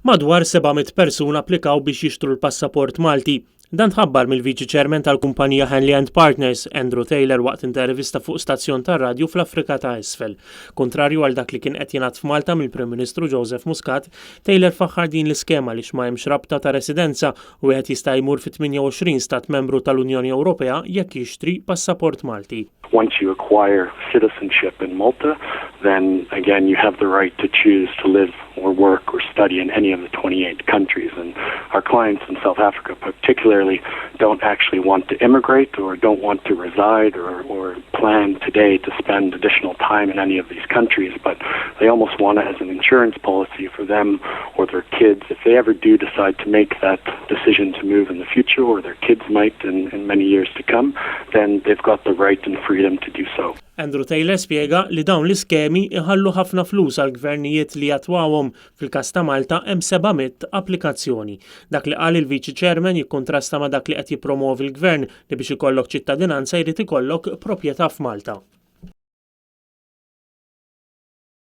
Madwar 700 persuna applikaw biex jixtru l-passaport Malti. Dan tħabbar mill-Viċi Chairman tal-kumpanija Henley & Partners, Andrew Taylor, waqt intervista fuq stazzjon tar-radju fl-Afrika ta' Isfel. Kontrarju għal dak li kien qed jingħad f'Malta mill-Prim Ministru Joseph Muscat, Taylor faħħar din l-iskema li m'hemmx rabta ta' residenza u wieħed jista' jmur fi 28 stat membru tal-Unjoni Ewropea jekk jixtri passaport Malti. Once you acquire citizenship in Malta, then again you have the right to choose to live or work or study in any of the 28 countries. And our clients in South Africa particularly don't actually want to immigrate or don't want to reside or plan today to spend additional time in any of these countries, but they almost want it as an insurance policy for them or their kids. If they ever do decide to make that decision to move in the future, or their kids might in many years to come, then they've got the right and freedom to do so. Andrew Taylor spjega li dawn l-iskemi iħallu ħafna flus għal gvernijiet li jatwawhom fil-każ ta' Malta hemm 700 applikazzjoni. Dak li qal il-Viċi Chairman jikkontrasta ma' dak li qed jippromovi l-Gvern li biex ikollok ċittadinanza jrid ikollok proprjetà f'Malta.